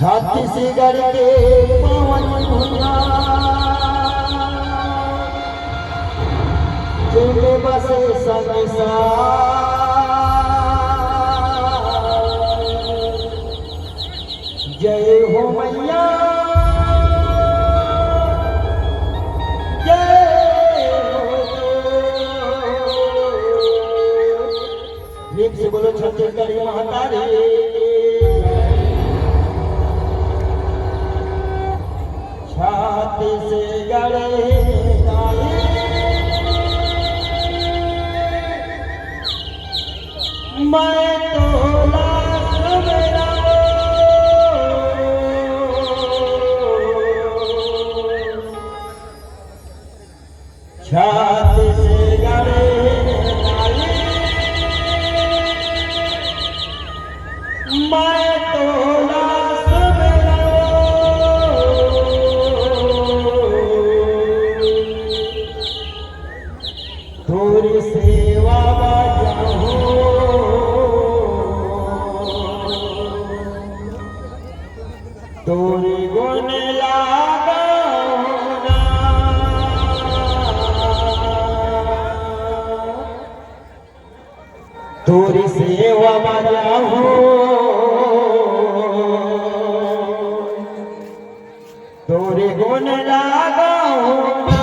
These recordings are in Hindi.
छत्तीसगढ़ के पवन भुइयां जेमे बसे संसार। जय हो मैया जय हो। प्रेम से बोलो छत्तीसगढ़ी महातारी। छत्तीसगढ़ मैं तोला सवेरा छत्तीसगढ़ मैं तोला तोरी सेवा बजाऊं तोरी गुण लगाऊं ना। तोरी सेवा बजाऊं तोरी गुण लगाऊं ना।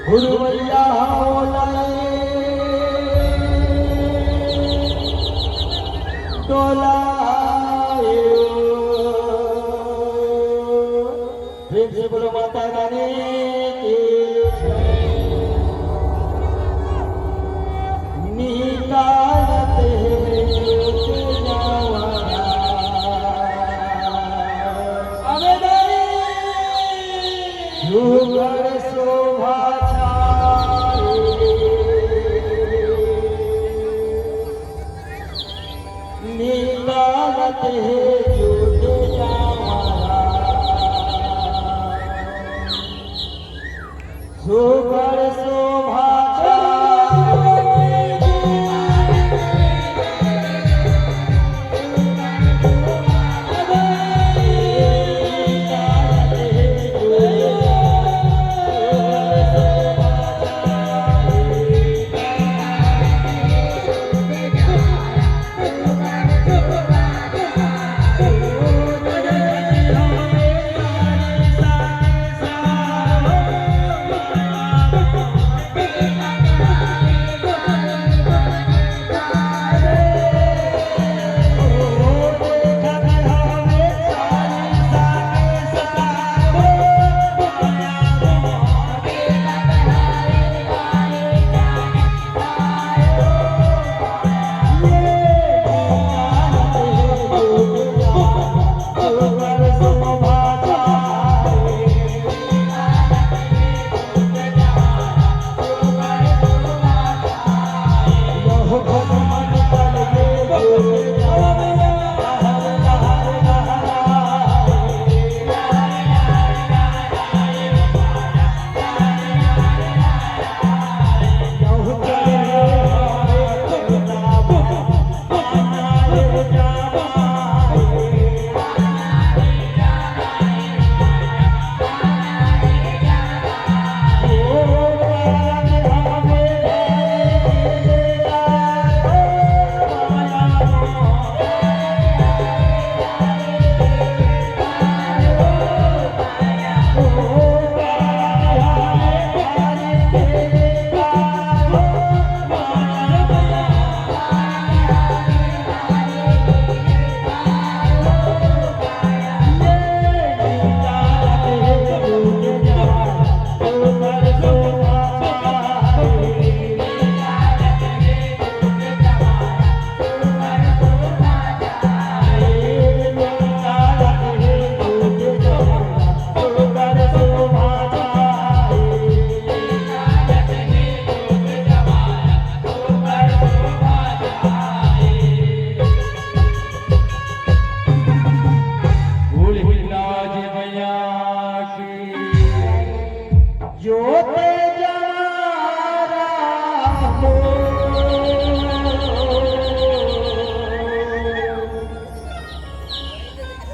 गुरुवैया डोलाए प्रेम से बोलो माता रानी की जय। ते जुटे जावारा सुकर शोभाचा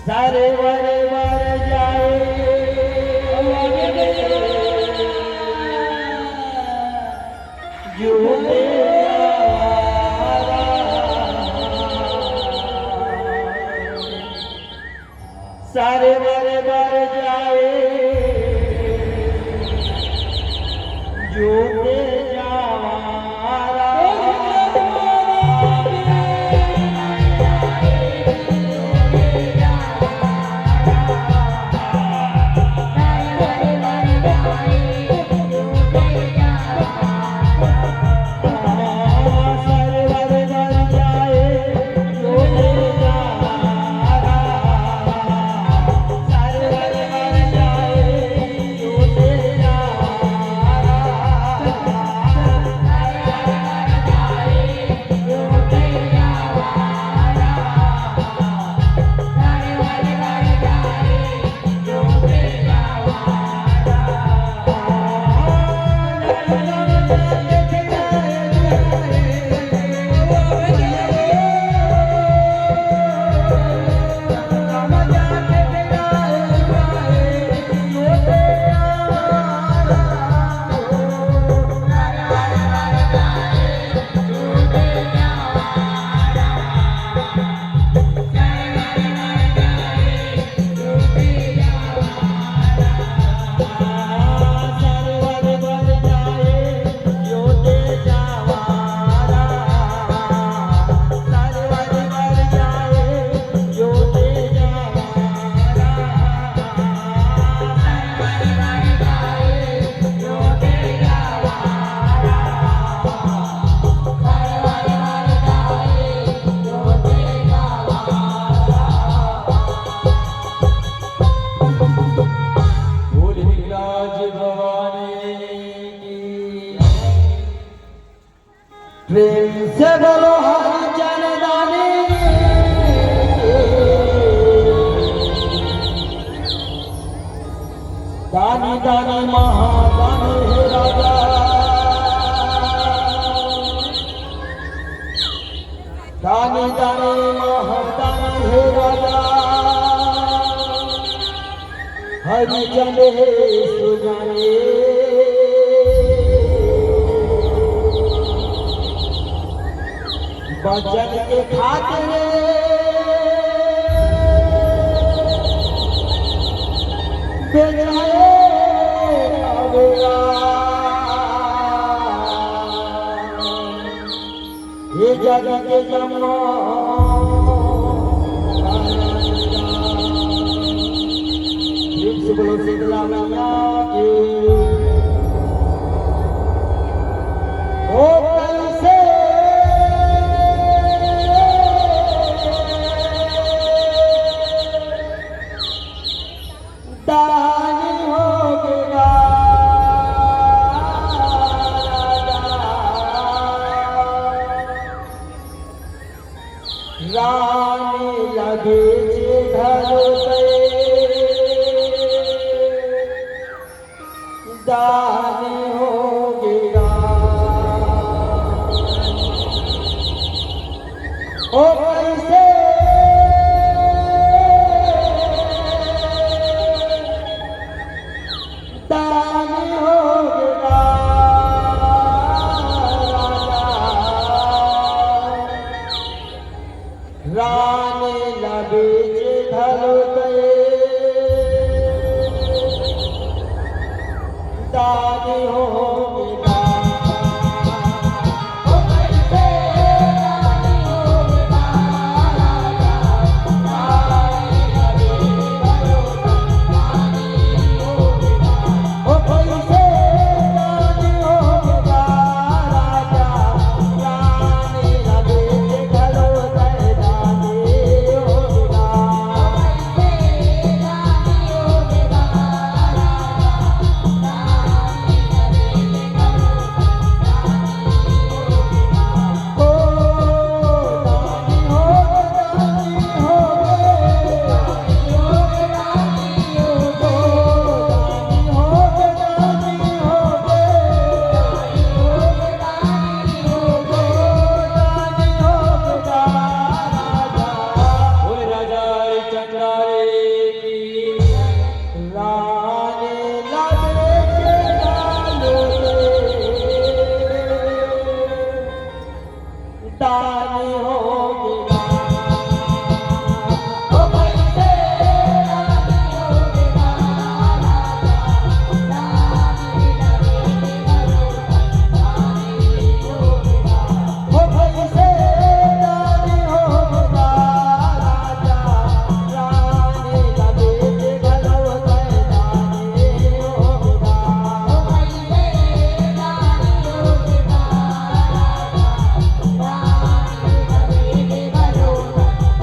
सारे वारे वार जाए जुटे सारे वारे वार जाए जुटे जावारा प्रेम से बोलो हरि जन दानी दानी महादानी हे राजा दानी दानी महादानी हे राजा हरि चले सुजाने बचन के खातिर बेचाए अबेरा ये जग के जमा बोलो शीतला मैया की ओ कैसे दानी हो गया रानी लगे घर दानी हो गया ओ कैसे दानी हो गया रानी लगे धर गए दानी हो गया ओ कैसे दानी हो गया दानी लगे दानी हो गया ओ कैसे दानी हो गया राजा रानी लगे घरो दानी हो गया कैसे दानी हो गया दानी हो गया ओ कैसे दानी हो गया दानी लगे दानी हो गया ओ कैसे दानी हो गया राजा रानी लगे घरो दानी हो गया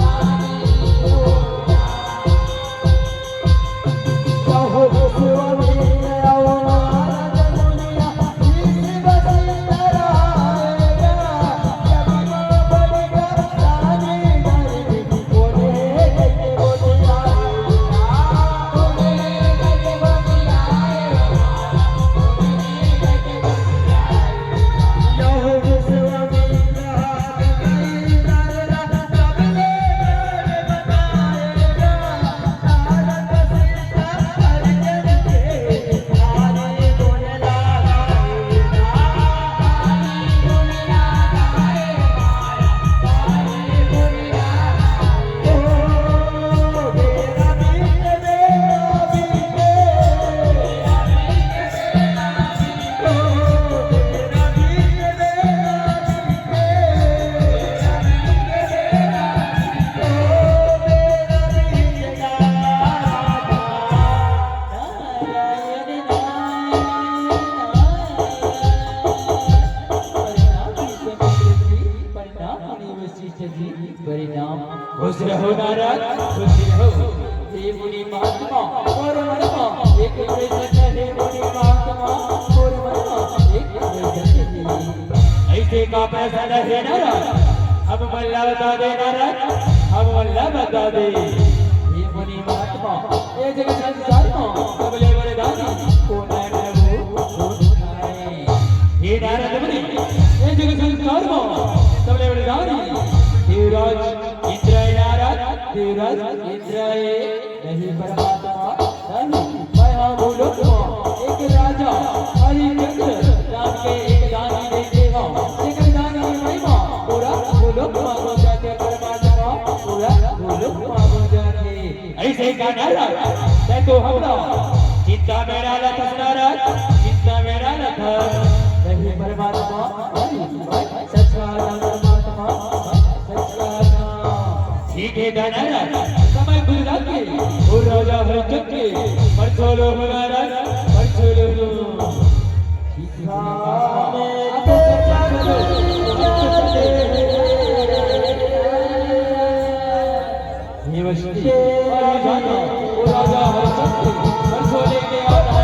ओ कैसे दानी हो गया खुश रहो नारद खुश रहो हे मुनि महात्मा और महात्मा एक सत्य हे मुनि महात्मा और महात्मा एक सत्य ऐसे का पैसा है नारद अब मल्ला बता दे नारद अब मल्ला बता दे हे मुनि महात्मा ये जगत संसार में सबले बड़े दानी ये नारद मुनि ये जग संसार में सबले बलिदानी देवराज इंद्र नारद देवराज इंद्र नहीं परमात्मा नहीं मैं हाँ भूलोक में एक राजा हरिचंद्र नाम के एक दानी नहीं देवा एक दानी महिमा पूरा भूलोक में हो जाते परमात्मा पूरा भूलोक में हो जाते ऐसे का नारद ते तो हमरा चिंता मेरा लथ नारद चिंता मेरा लथ नहीं परमात्मा सच्चा परमात्मा सच्चा ठीक है नारद समय गुजरा के ओ राजा हरिचंद्र के परचोलो महाराज परचोलो ये वस्तु और जाना ओ राजा हरिचंद्र परचोले के आना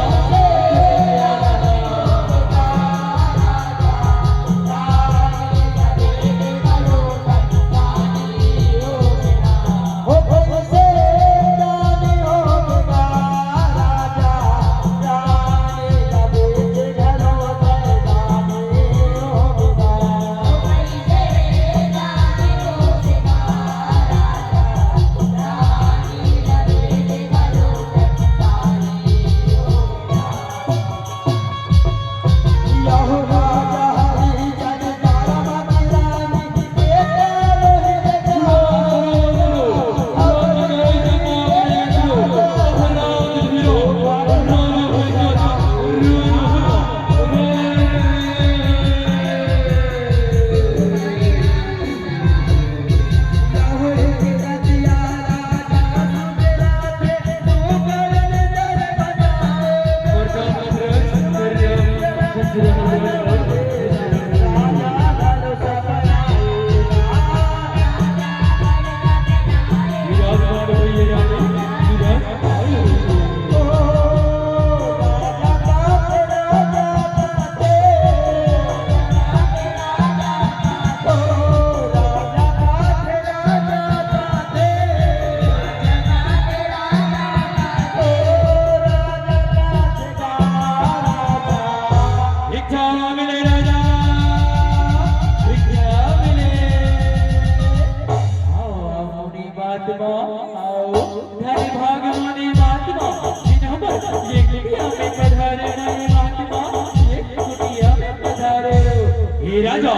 राजा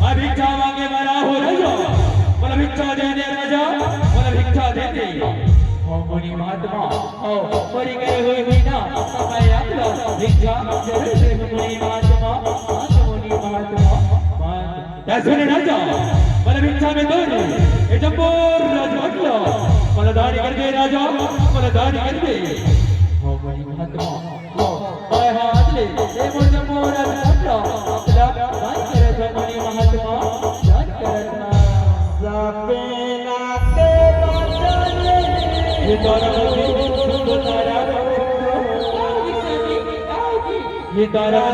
मैं भिक्षा मांगे मरा हो राजा बोला भिक्षा दे दे राजा बोला भिक्षा दे दे ओ मुनि महात्मा ओ परी गए हुई ना समय आपला भिक्षा जरूर दे मुनि महात्मा मुनि महात्मा मैं सुन राजा बोला भिक्षा में दो ये जब्बोर राजा अगला बोला दानी कर दे राजा बोला दानी कर दे ओ मुनि महात्मा ओ मैं हाथ ले ये मुझ जब्बोर राजा अगला मुनि महात्मा जान करना सपेना के बचने ये तारा ये तारा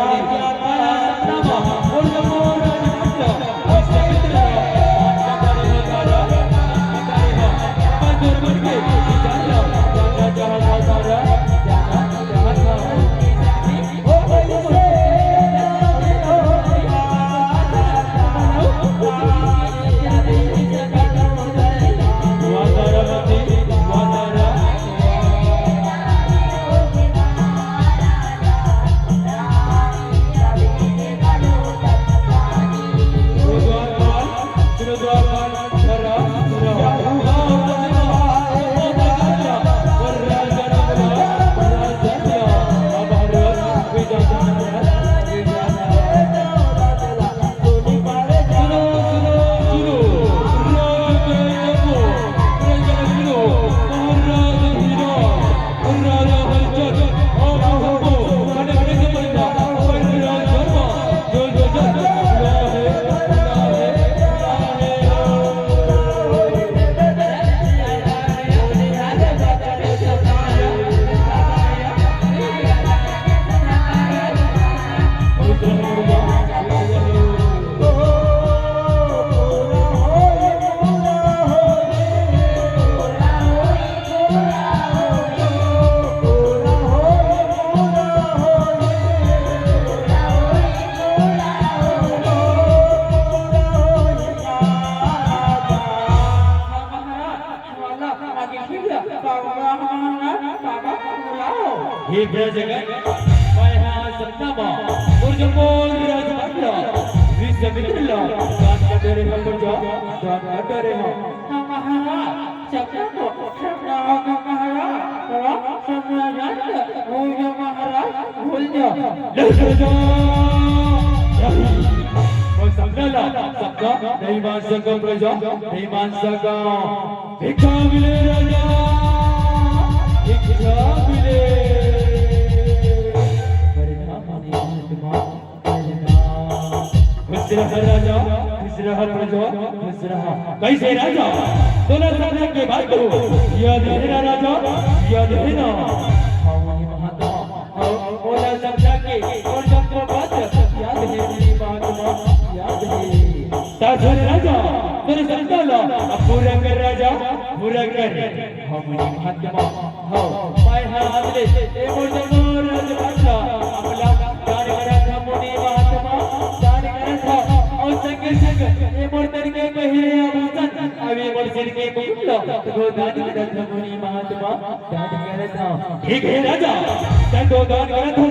जगत मैं सत्तामा मुर्जमोल राजमात्रा विश्वमित्रला दान कटरे हम जा दान कटरे हम महाराज सत्ता को सत्ता का महाराज सत्ता जानता वो जो महाराज भूल जा लड़ जा और समझला सबका नहीं मान सका प्रजा नहीं मान सका भिक्षा मिले राजा भिक्षा मिले खुश रह राजा खुश रह प्रजा खुश रह कैसे राजा दोनों सपने की बात करो याद है ना राजा याद है ना हमारे महात्मा बोला समझा के और सबको बात याद है मेरी महात्मा याद है ताजर राजा तेरे संताला अब पूरा कर राजा पूरा कर हमारे महात्मा हो मैं हाथ ले ए मोर राजा अपना दान करा था मुनि महात्मा दान करा था और संगे संग ए मोर तरीके कहे अवसन अभी मोर सिर के कुटलो तो दान करा था मुनि महात्मा दान करा था ठीक है राजा तन तो दान करा था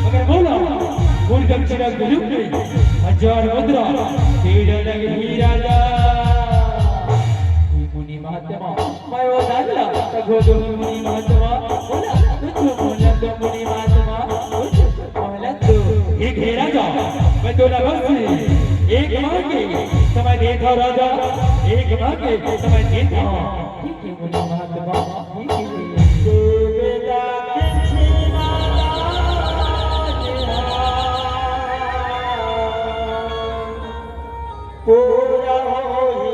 मगर बोला फूल दक्षिणा गुरुप गई 1000 मुद्रा तेरा लगी राजा मुनि महात्मा मैं वो दानला तो दो मुनि महात्मा बोला तुझ बोला तो मुनि महात्मा बोला तो एक है राजा मैं तो बस एक मांगे समय देता राजा एक मांगे समय देता ठीक है मुनि महात्मा ठीक है बेटा पूरा होगा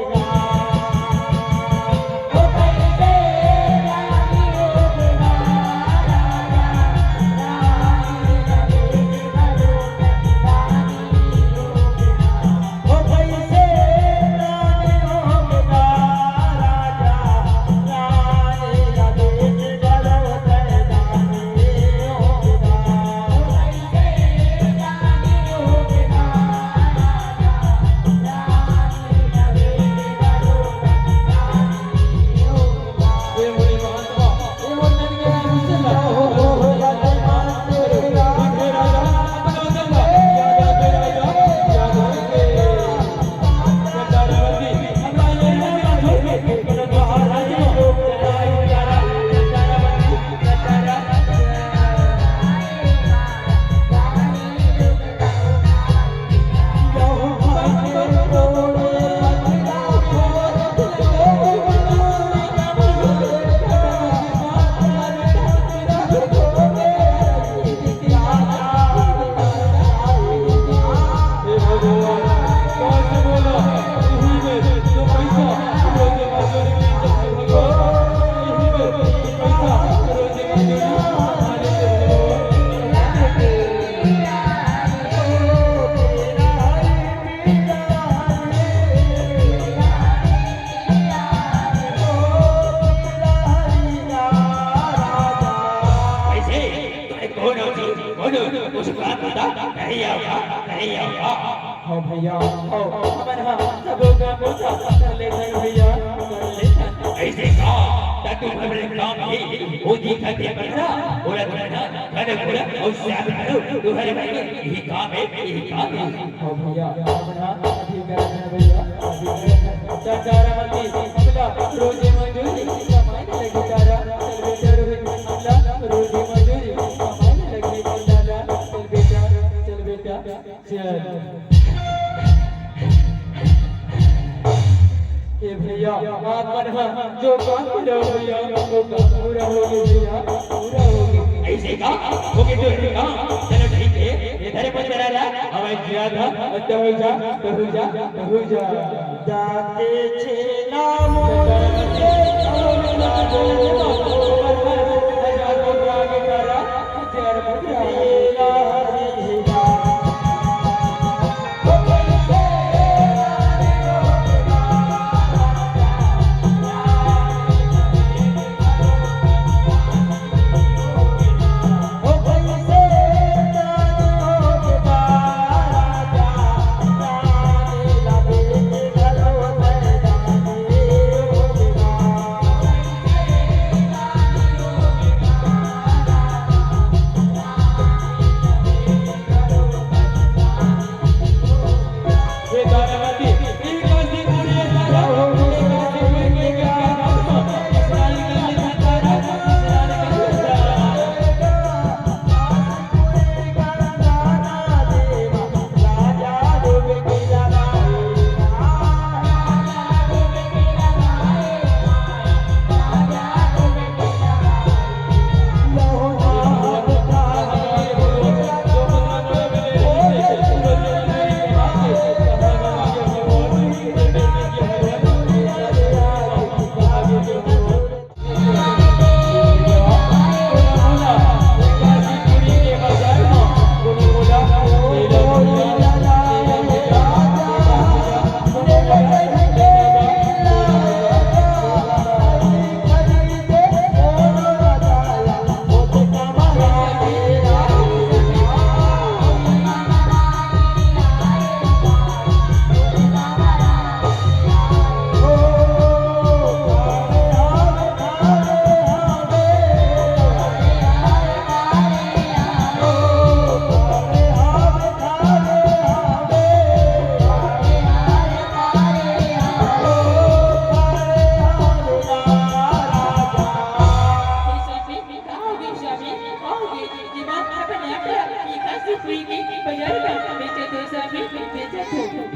हाँ भैया हमारा सब का पूछा कर ले भैया कर ले ऐसे का तू हमरे काम ही वो दिखा के करना बोला बोला करे बोला और श्याम करो तुम्हारे भाई यही काम है हाँ भैया हमारा अभी करना भैया चाचारा मती हमला रोजे मजदूरी कमाने लगी तारा चल बेटा रोहित हमला रोजे मजदूरी कमाने लगी दादा चल बेटा चल ये भैया आप मन जो काम पूरा हो गया वो काम पूरा हो गया पूरा हो गया ऐसे का वो के जो काम चलो ठीक है इधर पर चला जा हमें किया था तो हो जा जाते छे नाम के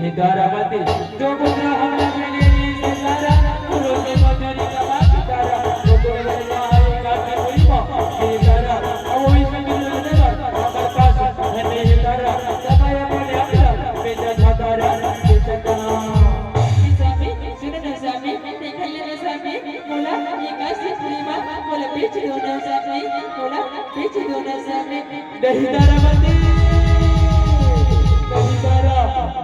हे तारावती जो पुत्र हमने के लिए सितारा गुरु के मजरी का बात तारा वो कोई आए का कोई मो हे तारा ओ इस में देवर हमारे पास है हे तारा सबाया बोले अपना बेटा छतारा बेटा सुनने सामने देखने सामने बोला ये कैसे प्रेमा बोला बीच दोनों सामने बोला बीच दोनों सामने नहीं तारावती नहीं तारा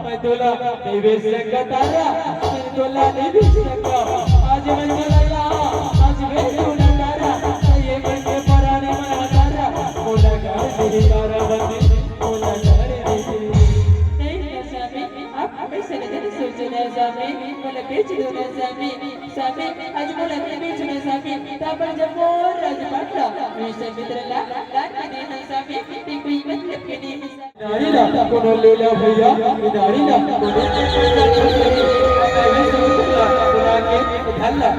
मैं तोला नहीं बेच सकता तारा मैं तोला नहीं बेच सकता आज मैं चला आज मैं तोला तारा ये मैं के पराने मना तारा बोला कर नहीं तारावती बोला कर नहीं सामने आप ऐसे नहीं सोचना सामने बोला बीच दोनों सामने सामने आज बोला बीच में सामने तब जब मोर राज पटला ऐसे मित्रला लाल के दिन सामने कोई मतलब के नहीं नारी ना कोनो ले ला भैया नारी ना कोनो बुला के धल्ला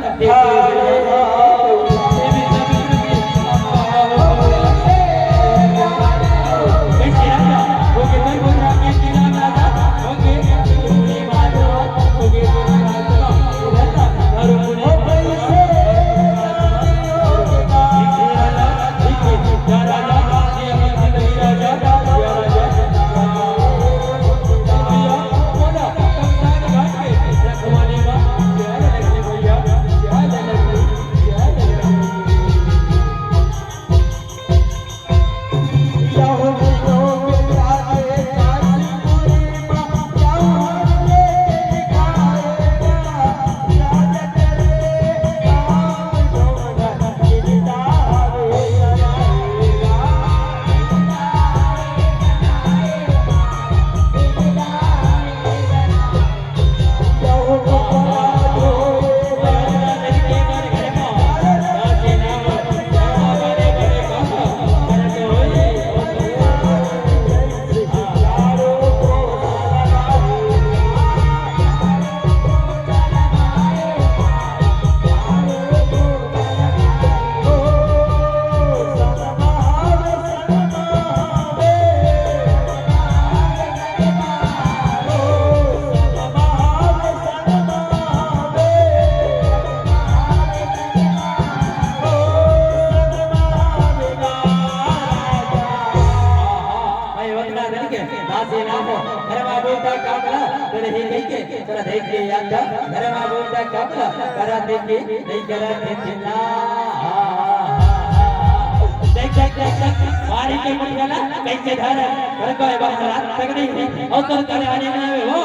कैसे घर घर को बाहर तक नहीं और कर करे आने में वो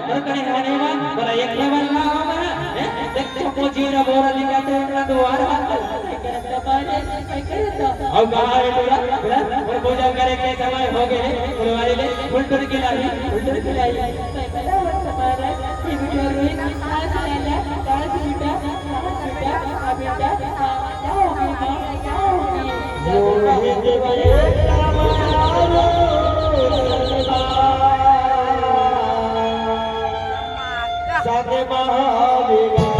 कर करे आने में बोला एक लेवल ना होगा देख को जीरा बोरा निकालते हैं द्वार अब कहां है और पूजा करे के समय हो गए फुलवारी ले फुलटुर की लाई हमारा ये वीडियो रोई आज लाला आज बेटा बेटा क्या होगी क्या होगी साथे महावीरा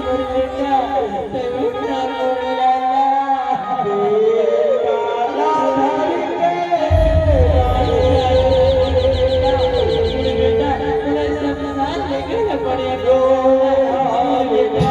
मोर बेटा ते बेटा मोर लाला काला धर के बेटा पूरा शमशान लेकर पड़ेगा बेटा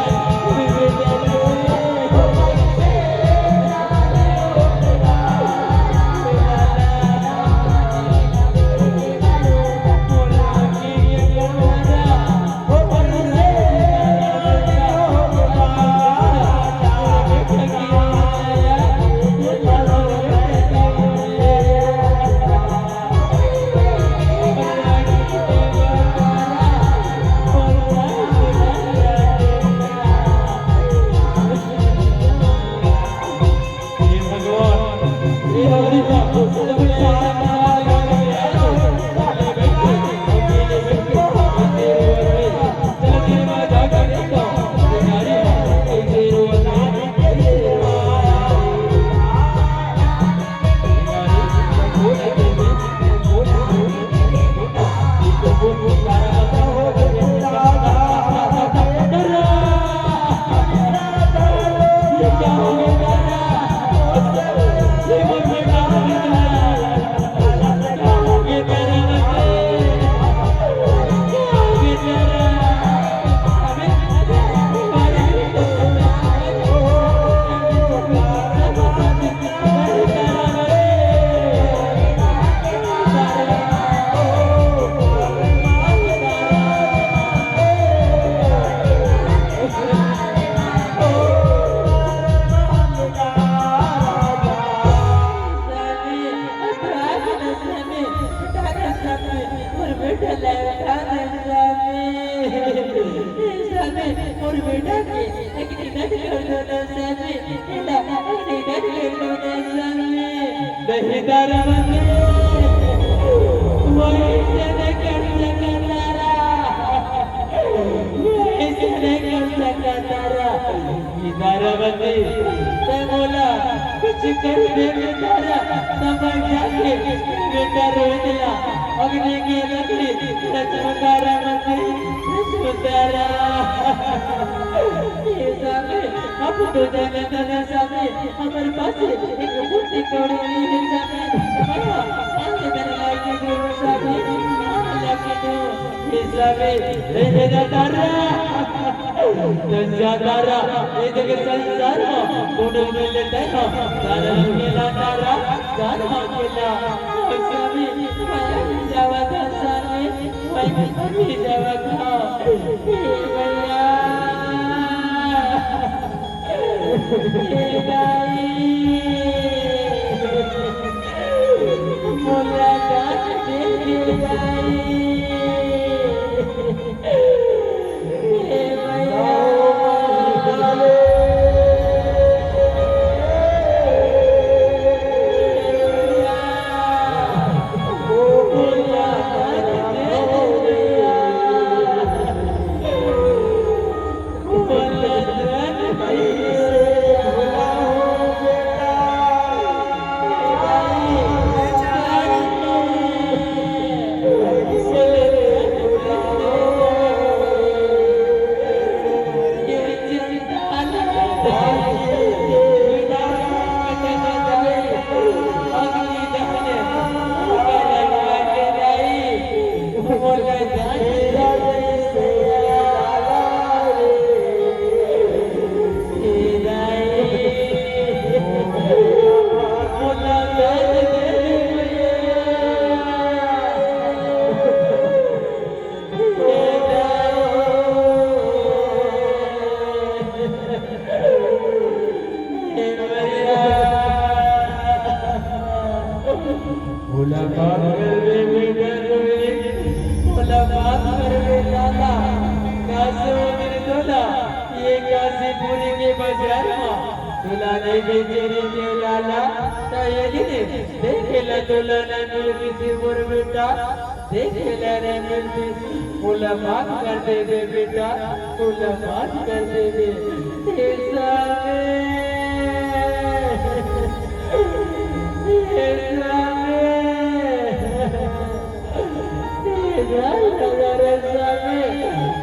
कुछ कर दे बेचारा समझ जाके बेटा रोई दिला अग्नि की लकड़ी रचमकारा मंदिर रचमकारा ये सामने अब तो जाने जाने सामने हमारे पास एक बुद्धि कौड़ी नहीं है सामने बड़ा आने करने लायक गुरु सामने लगे तो ये सामने ये दादा दादा ये जगह संसार में कोडो में लेते हैं दादा केला दादा दादा केला स्वामी जावा दासा ने भाई जावा का भैया ये गाई मोला जान दे गाई मुलाकात कर दे बेटा मुलाकात कर दे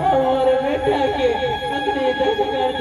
और बेटा के अग्नि दर्द कर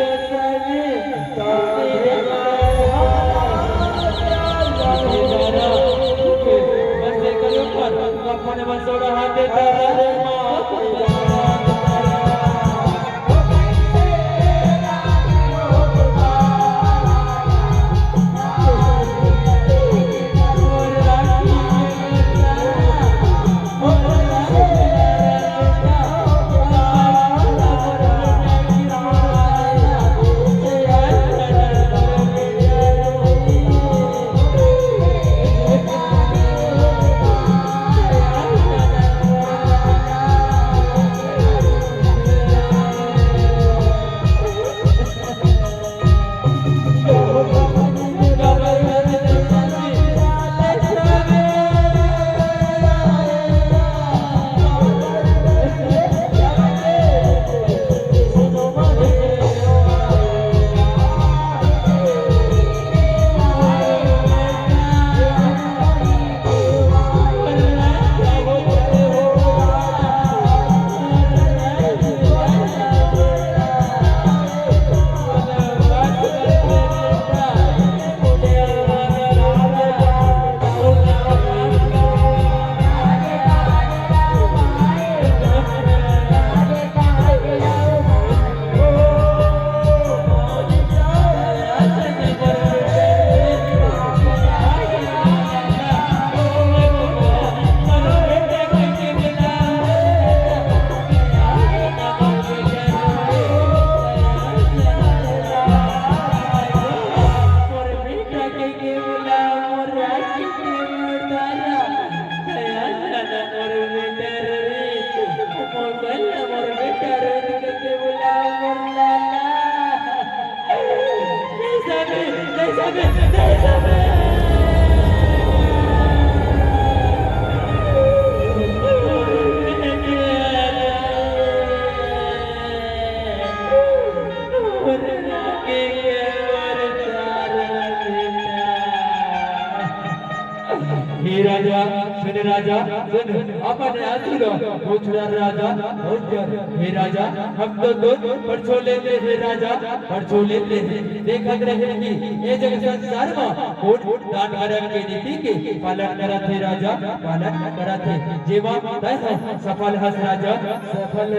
जाबे नहीं जाबे हे राजा सुन राजा सुन अपन आसुरो पूछना राजा हे राजा हम तो दो परछो लेते हैं राजा परछो लेते हैं देखत रहे कि ये जग संसार में कोट दान करन के नीति के पालन करत है राजा पालन करत है जेवा तय है सफल हस राजा सफल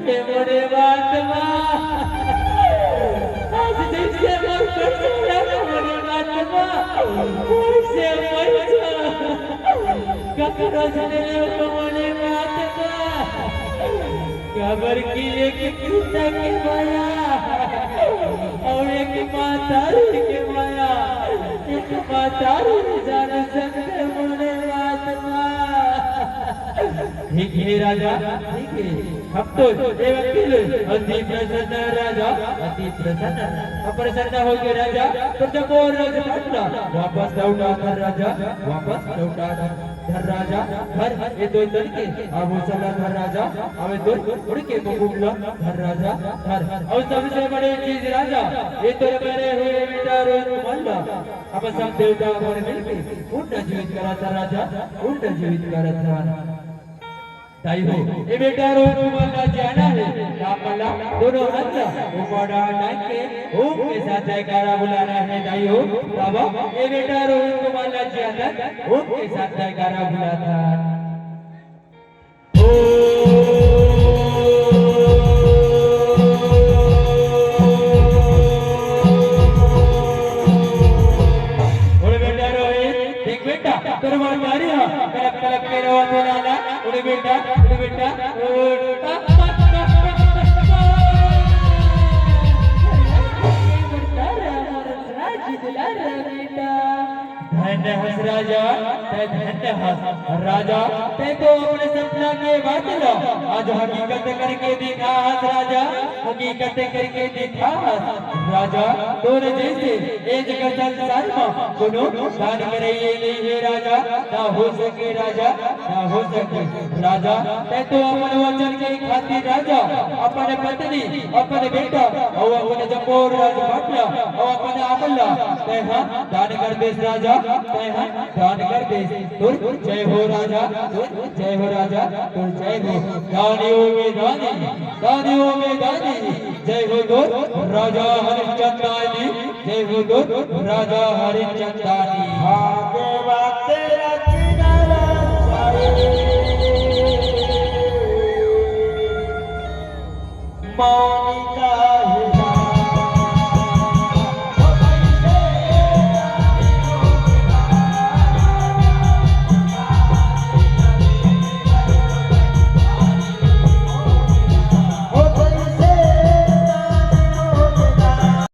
हे मोरे बात मा आज जैसे मोर परछो मोरे बात मा से मोर ककरो जने कमले बात का खबर की एक पिता के माया और एक माता के माया एक माता जान सकते मोने बात का ठीक है राजा ठीक है हम तो ये वकील अति प्रसन्न राजा अति प्रसन्न हो गए राजा तो जब वो राजा पटना वापस लौटा था राजा वापस लौटा धर राजा घर ये दो लड़के अब चला धर राजा अब दो उड़के बबूला धर राजा धर और सबसे बड़ी चीज राजा ये तो मेरे हुए बेटा रोज मल्ला अब सब देवता और मिलके उल्टा जीवित करा था राजा उल्टा जीवित करा था ताई हो ये बेटा रोज मल्ला जाना है कामला दोनों हाथ ऊपर डाल के ओम के साथ जयकारा बुलाना है ताई हो बाबा ये बेटा रोज मल्ला जाना ओम के साथ जयकारा बुलाता तरवार मारी हा कलक कलक के रवा बोलाना उड़े बेटा धन्य हस राजा धन्य हस राजा ते तो अपने सपना के बात लो आज हकीकत करके दिखा हस राजा हकीकत करके दिखा हस राजा तोर जैसे ए जगत संसार में कोनो दान करे नहीं है राजा ना हो सके राजा ना हो सके राजा ते तो अपन वचन के खातिर राजा अपन पत्नी अपन बेटा और अपन जपोर राज पटना और अपन आमला ते हां दान कर दे राजा ते हां दान कर दे तुर जय हो राजा तुर जय हो राजा तुर जय हो दानियों में दानी जय हो दो राजा हरिचंदानी जय हो दो राजा हरिचंदानी आगे बात रचना मौनिका